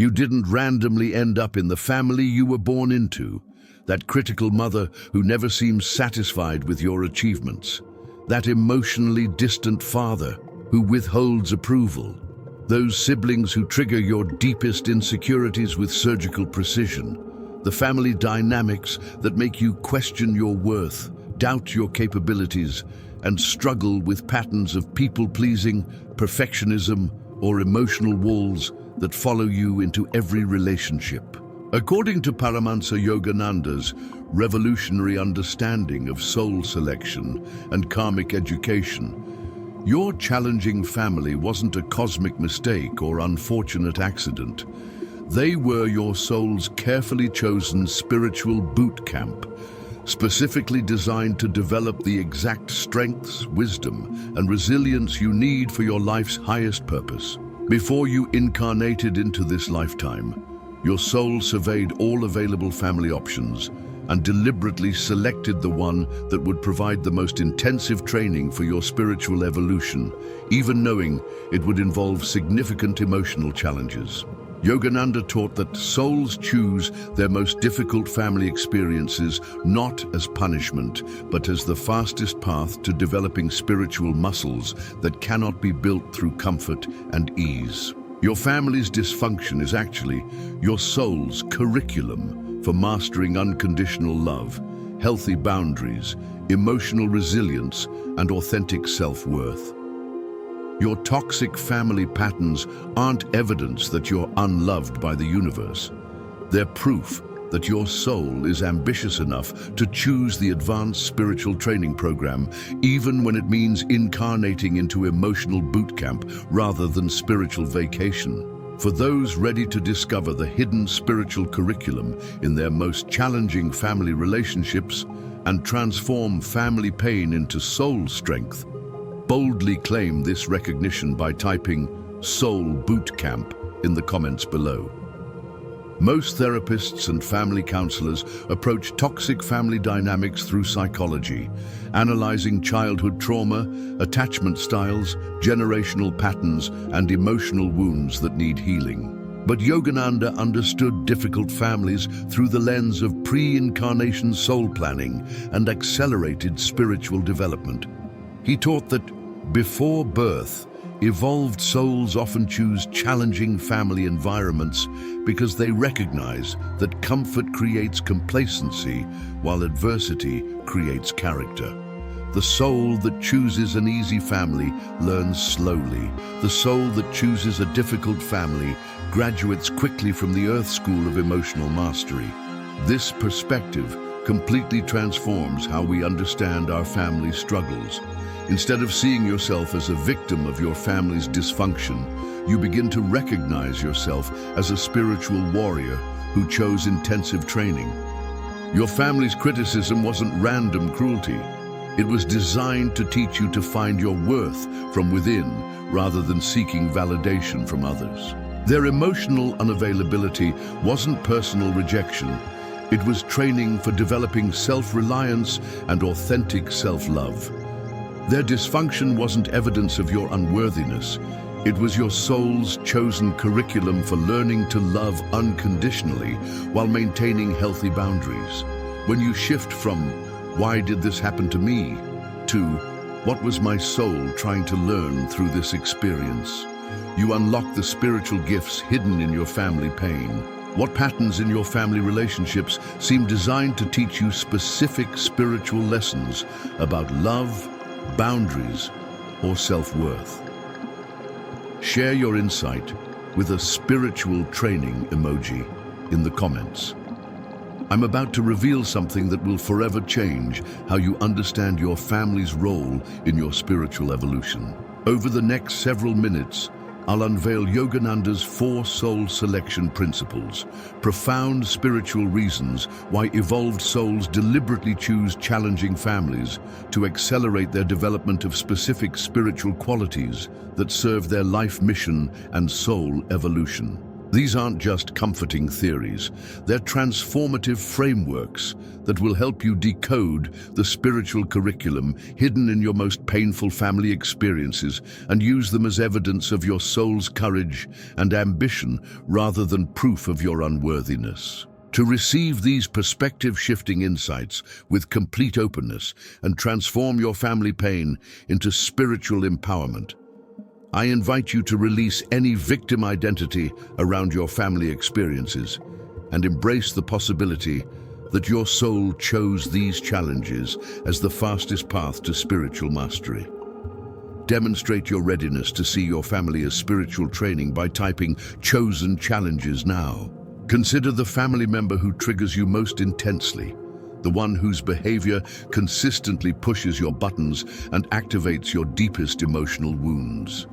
You didn't randomly end up in the family you were born into. That critical mother who never seems satisfied with your achievements. That emotionally distant father who withholds approval. Those siblings who trigger your deepest insecurities with surgical precision. The family dynamics that make you question your worth, doubt your capabilities, and struggle with patterns of people-pleasing, perfectionism, or emotional walls that follow you into every relationship. According to Paramhansa Yogananda's revolutionary understanding of soul selection and karmic education, your challenging family wasn't a cosmic mistake or unfortunate accident. They were your soul's carefully chosen spiritual boot camp, specifically designed to develop the exact strengths, wisdom, and resilience you need for your life's highest purpose. Before you incarnated into this lifetime, your soul surveyed all available family options and deliberately selected the one that would provide the most intensive training for your spiritual evolution, even knowing it would involve significant emotional challenges. Yogananda taught that souls choose their most difficult family experiences not as punishment, but as the fastest path to developing spiritual muscles that cannot be built through comfort and ease. Your family's dysfunction is actually your soul's curriculum for mastering unconditional love, healthy boundaries, emotional resilience, and authentic self-worth. Your toxic family patterns aren't evidence that you're unloved by the universe. They're proof that your soul is ambitious enough to choose the advanced spiritual training program, even when it means incarnating into emotional boot camp rather than spiritual vacation. For those ready to discover the hidden spiritual curriculum in their most challenging family relationships and transform family pain into soul strength, boldly claim this recognition by typing Soul Boot Camp in the comments below. Most therapists and family counselors approach toxic family dynamics through psychology, analyzing childhood trauma, attachment styles, generational patterns, and emotional wounds that need healing. But Yogananda understood difficult families through the lens of pre-incarnation soul planning and accelerated spiritual development. He taught that before birth, evolved souls often choose challenging family environments because they recognize that comfort creates complacency while adversity creates character. The soul that chooses an easy family learns slowly. The soul that chooses a difficult family graduates quickly from the Earth School of Emotional Mastery. This perspective completely transforms how we understand our family struggles. Instead of seeing yourself as a victim of your family's dysfunction, you begin to recognize yourself as a spiritual warrior who chose intensive training. Your family's criticism wasn't random cruelty. It was designed to teach you to find your worth from within rather than seeking validation from others. Their emotional unavailability wasn't personal rejection. It was training for developing self-reliance and authentic self-love. Their dysfunction wasn't evidence of your unworthiness. It was your soul's chosen curriculum for learning to love unconditionally while maintaining healthy boundaries. When you shift from, "Why did this happen to me?" to, "What was my soul trying to learn through this experience?" you unlock the spiritual gifts hidden in your family pain. What patterns in your family relationships seem designed to teach you specific spiritual lessons about love, boundaries, or self-worth? Share your insight with a spiritual training emoji in the comments. I'm about to reveal something that will forever change how you understand your family's role in your spiritual evolution. Over the next several minutes, I'll unveil Yogananda's 4 soul selection principles, profound spiritual reasons why evolved souls deliberately choose challenging families to accelerate their development of specific spiritual qualities that serve their life mission and soul evolution. These aren't just comforting theories, they're transformative frameworks that will help you decode the spiritual curriculum hidden in your most painful family experiences and use them as evidence of your soul's courage and ambition rather than proof of your unworthiness. To receive these perspective-shifting insights with complete openness and transform your family pain into spiritual empowerment, I invite you to release any victim identity around your family experiences and embrace the possibility that your soul chose these challenges as the fastest path to spiritual mastery. Demonstrate your readiness to see your family as spiritual training by typing "chosen challenges" now. Consider the family member who triggers you most intensely, the one whose behavior consistently pushes your buttons and activates your deepest emotional wounds.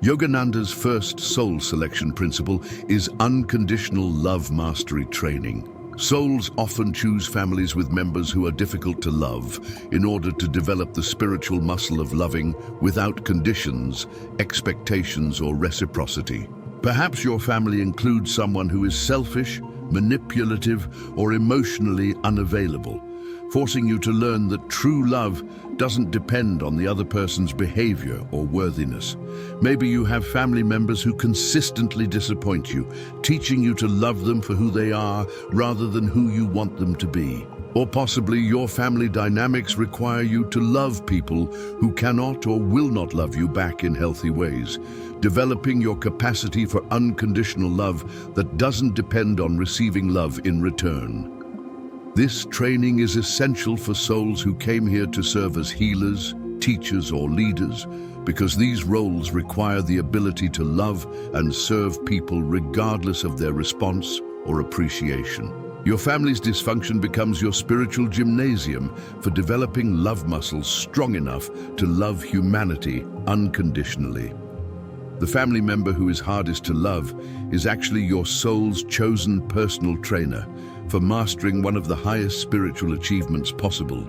Yogananda's first soul selection principle is Unconditional Love Mastery Training. Souls often choose families with members who are difficult to love in order to develop the spiritual muscle of loving without conditions, expectations, or reciprocity. Perhaps your family includes someone who is selfish, manipulative, or emotionally unavailable, forcing you to learn that true love doesn't depend on the other person's behavior or worthiness. Maybe you have family members who consistently disappoint you, teaching you to love them for who they are rather than who you want them to be. Or possibly your family dynamics require you to love people who cannot or will not love you back in healthy ways, developing your capacity for unconditional love that doesn't depend on receiving love in return. This training is essential for souls who came here to serve as healers, teachers, or leaders, because these roles require the ability to love and serve people regardless of their response or appreciation. Your family's dysfunction becomes your spiritual gymnasium for developing love muscles strong enough to love humanity unconditionally. The family member who is hardest to love is actually your soul's chosen personal trainer for mastering one of the highest spiritual achievements possible.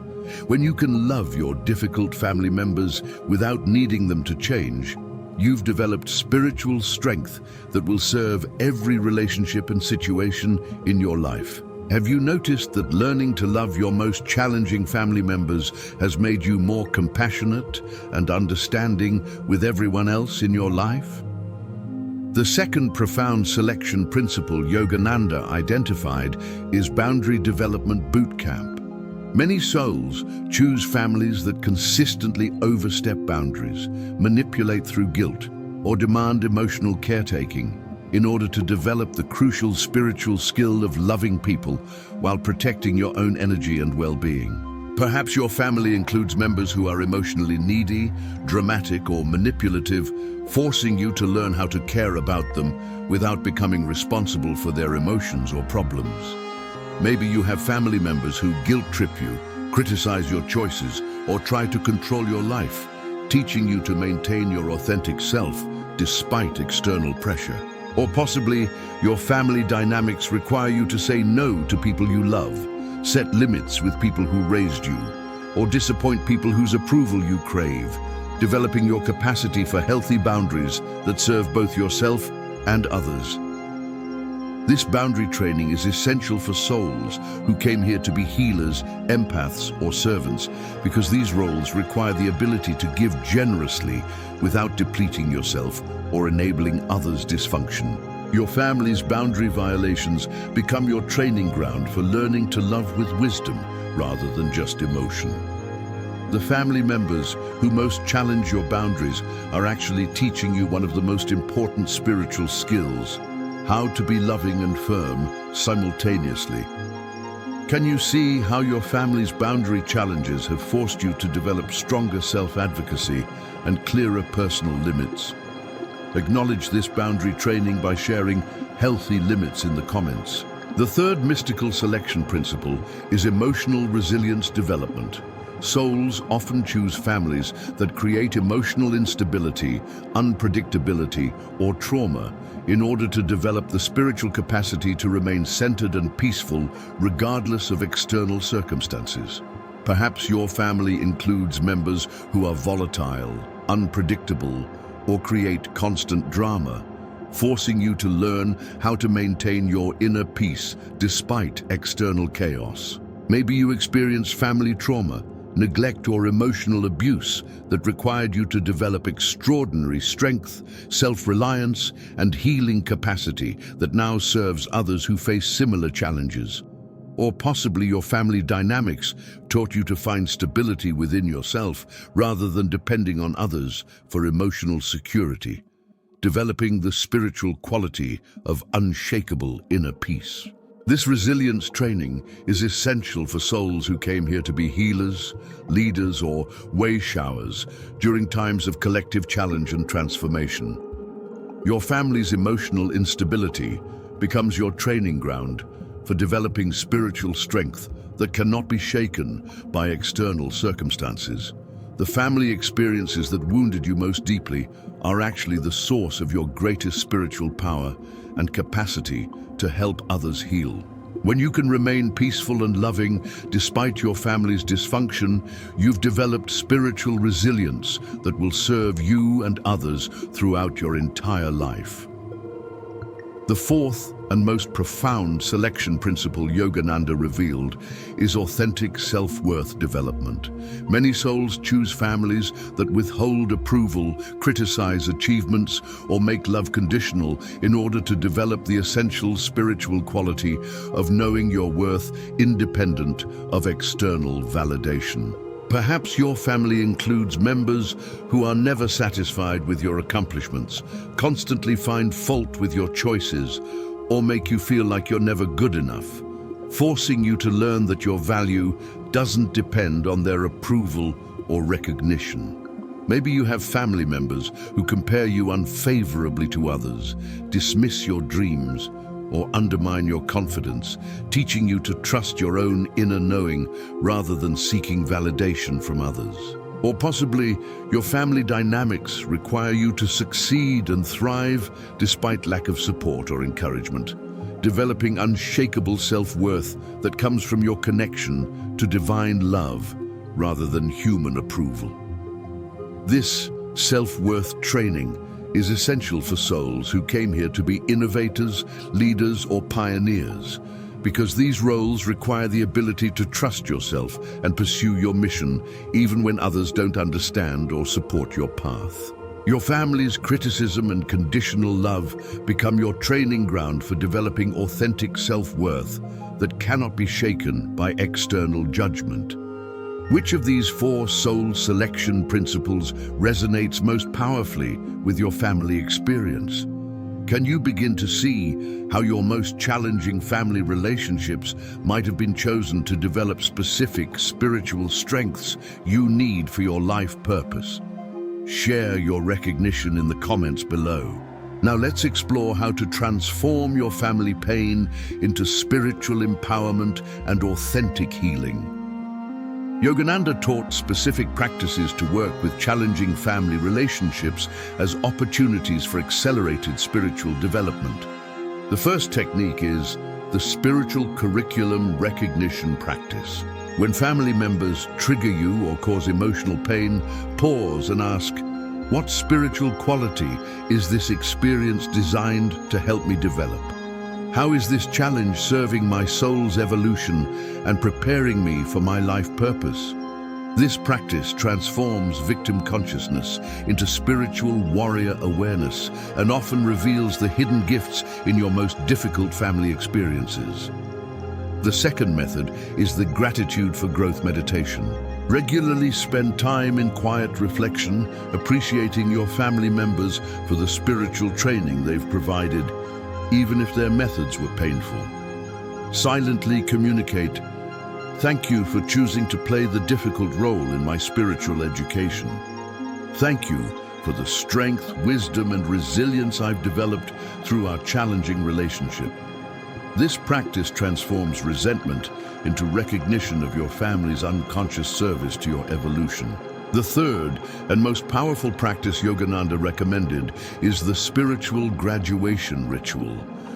When you can love your difficult family members without needing them to change, you've developed spiritual strength that will serve every relationship and situation in your life. Have you noticed that learning to love your most challenging family members has made you more compassionate and understanding with everyone else in your life? The second profound selection principle Yogananda identified is Boundary Development Bootcamp. Many souls choose families that consistently overstep boundaries, manipulate through guilt, or demand emotional caretaking in order to develop the crucial spiritual skill of loving people while protecting your own energy and well-being. Perhaps your family includes members who are emotionally needy, dramatic, or manipulative, forcing you to learn how to care about them without becoming responsible for their emotions or problems. Maybe you have family members who guilt-trip you, criticize your choices, or try to control your life, teaching you to maintain your authentic self despite external pressure. Or possibly, your family dynamics require you to say no to people you love, set limits with people who raised you, or disappoint people whose approval you crave, developing your capacity for healthy boundaries that serve both yourself and others. This boundary training is essential for souls who came here to be healers, empaths, or servants, because these roles require the ability to give generously without depleting yourself or enabling others' dysfunction. Your family's boundary violations become your training ground for learning to love with wisdom rather than just emotion. The family members who most challenge your boundaries are actually teaching you one of the most important spiritual skills: how to be loving and firm simultaneously. Can you see how your family's boundary challenges have forced you to develop stronger self-advocacy and clearer personal limits? Acknowledge this boundary training by sharing healthy limits in the comments. The third mystical selection principle is emotional resilience development. Souls often choose families that create emotional instability, unpredictability, or trauma in order to develop the spiritual capacity to remain centered and peaceful regardless of external circumstances. Perhaps your family includes members who are volatile, unpredictable, or create constant drama, forcing you to learn how to maintain your inner peace despite external chaos. Maybe you experienced family trauma, neglect or emotional abuse that required you to develop extraordinary strength, self-reliance, and healing capacity that now serves others who face similar challenges. Or possibly your family dynamics taught you to find stability within yourself rather than depending on others for emotional security, developing the spiritual quality of unshakable inner peace. This resilience training is essential for souls who came here to be healers, leaders, or way showers during times of collective challenge and transformation. Your family's emotional instability becomes your training ground for developing spiritual strength that cannot be shaken by external circumstances. The family experiences that wounded you most deeply are actually the source of your greatest spiritual power and capacity to help others heal. When you can remain peaceful and loving despite your family's dysfunction, you've developed spiritual resilience that will serve you and others throughout your entire life. The fourth and most profound selection principle Yogananda revealed is authentic self-worth development. Many souls choose families that withhold approval, criticize achievements, or make love conditional in order to develop the essential spiritual quality of knowing your worth independent of external validation. Perhaps your family includes members who are never satisfied with your accomplishments, constantly find fault with your choices, or make you feel like you're never good enough, forcing you to learn that your value doesn't depend on their approval or recognition. Maybe you have family members who compare you unfavorably to others, dismiss your dreams, or undermine your confidence, teaching you to trust your own inner knowing rather than seeking validation from others. Or possibly your family dynamics require you to succeed and thrive despite lack of support or encouragement, developing unshakable self-worth that comes from your connection to divine love rather than human approval. This self-worth training is essential for souls who came here to be innovators, leaders, or pioneers, because these roles require the ability to trust yourself and pursue your mission even when others don't understand or support your path. Your family's criticism and conditional love become your training ground for developing authentic self-worth that cannot be shaken by external judgment. Which of these four soul selection principles resonates most powerfully with your family experience? Can you begin to see how your most challenging family relationships might have been chosen to develop specific spiritual strengths you need for your life purpose? Share your recognition in the comments below. Now let's explore how to transform your family pain into spiritual empowerment and authentic healing. Yogananda taught specific practices to work with challenging family relationships as opportunities for accelerated spiritual development. The first technique is the spiritual curriculum recognition practice. When family members trigger you or cause emotional pain, pause and ask, what spiritual quality is this experience designed to help me develop? How is this challenge serving my soul's evolution and preparing me for my life purpose? This practice transforms victim consciousness into spiritual warrior awareness and often reveals the hidden gifts in your most difficult family experiences. The second method is the gratitude for growth meditation. Regularly spend time in quiet reflection, appreciating your family members for the spiritual training they've provided, even if their methods were painful. Silently communicate, thank you for choosing to play the difficult role in my spiritual education. Thank you for the strength, wisdom, and resilience I've developed through our challenging relationship. This practice transforms resentment into recognition of your family's unconscious service to your evolution. The third and most powerful practice Yogananda recommended is the spiritual graduation ritual,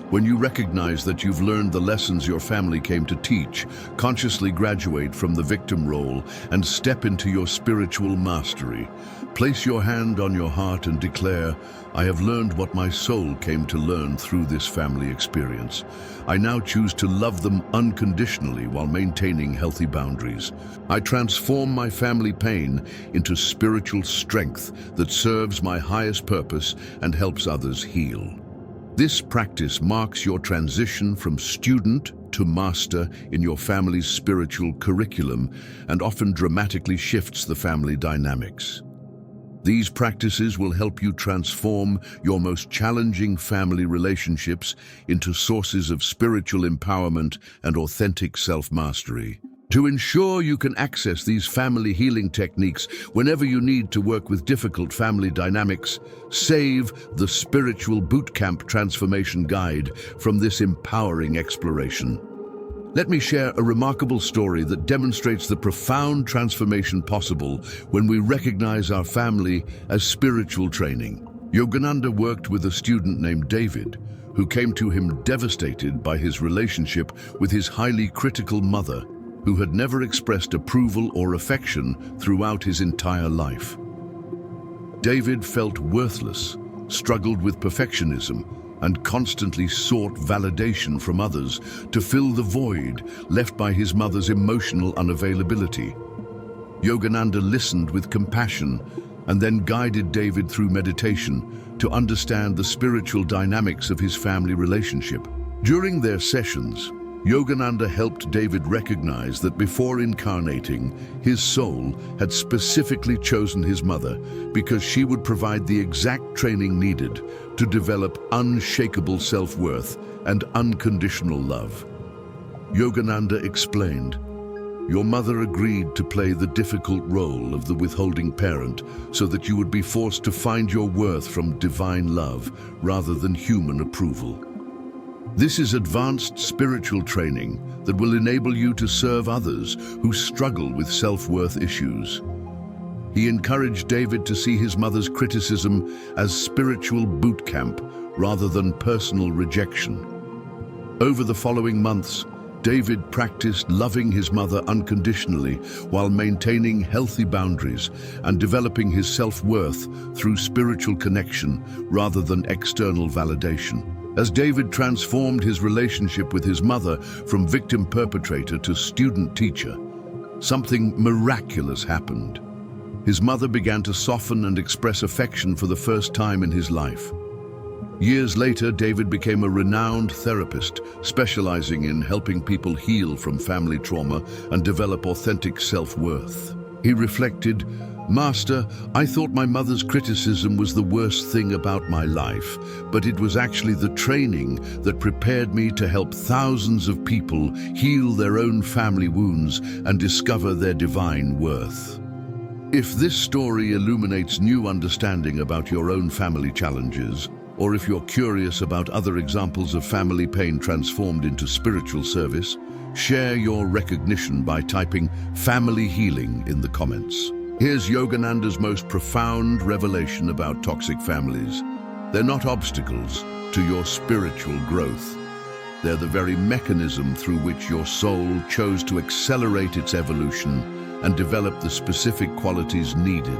When you recognize that you've learned the lessons your family came to teach, consciously graduate from the victim role and step into your spiritual mastery. Place your hand on your heart and declare, I have learned what my soul came to learn through this family experience. I now choose to love them unconditionally while maintaining healthy boundaries. I transform my family pain into spiritual strength that serves my highest purpose and helps others heal. This practice marks your transition from student to master in your family's spiritual curriculum and often dramatically shifts the family dynamics. These practices will help you transform your most challenging family relationships into sources of spiritual empowerment and authentic self-mastery. To ensure you can access these family healing techniques whenever you need to work with difficult family dynamics, save the Spiritual Bootcamp Transformation Guide from this empowering exploration. Let me share a remarkable story that demonstrates the profound transformation possible when we recognize our family as spiritual training. Yogananda worked with a student named David, who came to him devastated by his relationship with his highly critical mother, who had never expressed approval or affection throughout his entire life. David felt worthless, struggled with perfectionism, and constantly sought validation from others to fill the void left by his mother's emotional unavailability. Yogananda listened with compassion and then guided David through meditation to understand the spiritual dynamics of his family relationship. During their sessions, Yogananda helped David recognize that before incarnating, his soul had specifically chosen his mother because she would provide the exact training needed to develop unshakable self-worth and unconditional love. Yogananda explained, "Your mother agreed to play the difficult role of the withholding parent so that you would be forced to find your worth from divine love rather than human approval. This is advanced spiritual training that will enable you to serve others who struggle with self-worth issues." He encouraged David to see his mother's criticism as spiritual boot camp rather than personal rejection. Over the following months, David practiced loving his mother unconditionally while maintaining healthy boundaries and developing his self-worth through spiritual connection rather than external validation. As David transformed his relationship with his mother from victim-perpetrator to student-teacher, something miraculous happened. His mother began to soften and express affection for the first time in his life. Years later, David became a renowned therapist, specializing in helping people heal from family trauma and develop authentic self-worth. He reflected, "Master, I thought my mother's criticism was the worst thing about my life, but it was actually the training that prepared me to help thousands of people heal their own family wounds and discover their divine worth." If this story illuminates new understanding about your own family challenges, or if you're curious about other examples of family pain transformed into spiritual service, share your recognition by typing "family healing" in the comments. Here's Yogananda's most profound revelation about toxic families. They're not obstacles to your spiritual growth. They're the very mechanism through which your soul chose to accelerate its evolution and develop the specific qualities needed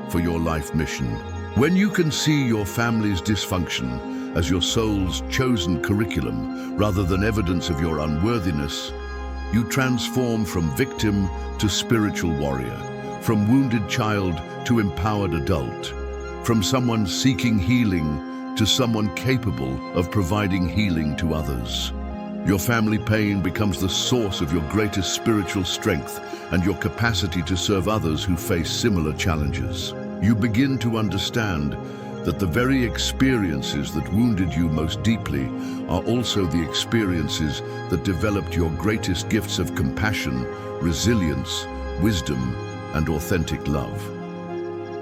for your life mission. When you can see your family's dysfunction as your soul's chosen curriculum rather than evidence of your unworthiness, you transform from victim to spiritual warrior, from wounded child to empowered adult, from someone seeking healing to someone capable of providing healing to others. Your family pain becomes the source of your greatest spiritual strength and your capacity to serve others who face similar challenges. You begin to understand that the very experiences that wounded you most deeply are also the experiences that developed your greatest gifts of compassion, resilience, wisdom, and authentic love.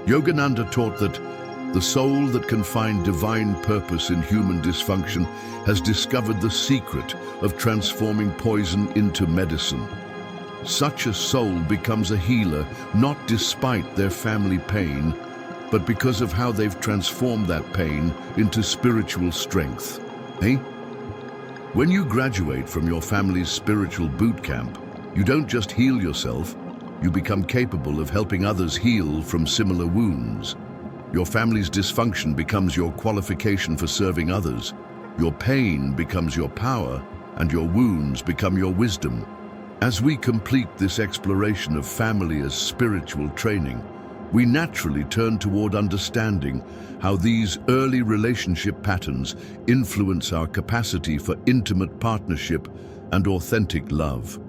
Yogananda taught that the soul that can find divine purpose in human dysfunction has discovered the secret of transforming poison into medicine. Such a soul becomes a healer not despite their family pain, but because of how they've transformed that pain into spiritual strength. When you graduate from your family's spiritual boot camp, you don't just heal yourself, you become capable of helping others heal from similar wounds. Your family's dysfunction becomes your qualification for serving others. Your pain becomes your power, and your wounds become your wisdom. As we complete this exploration of family as spiritual training, we naturally turn toward understanding how these early relationship patterns influence our capacity for intimate partnership and authentic love.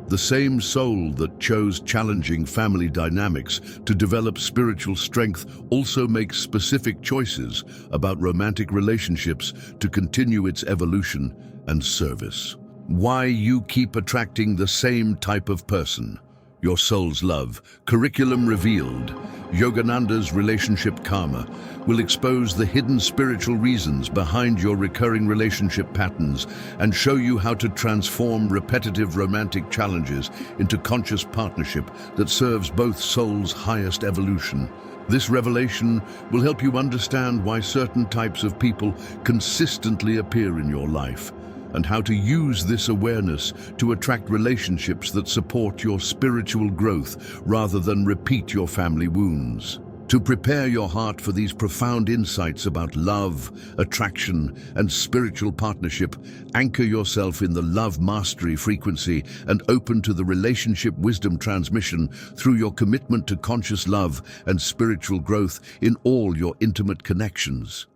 The same soul that chose challenging family dynamics to develop spiritual strength also makes specific choices about romantic relationships to continue its evolution and service. Why you keep attracting the same type of person. Your soul's love, curriculum revealed. Yogananda's relationship karma will expose the hidden spiritual reasons behind your recurring relationship patterns and show you how to transform repetitive romantic challenges into conscious partnership that serves both souls' highest evolution. This revelation will help you understand why certain types of people consistently appear in your life, and how to use this awareness to attract relationships that support your spiritual growth rather than repeat your family wounds. To prepare your heart for these profound insights about love, attraction, and spiritual partnership, anchor yourself in the love mastery frequency and open to the relationship wisdom transmission through your commitment to conscious love and spiritual growth in all your intimate connections.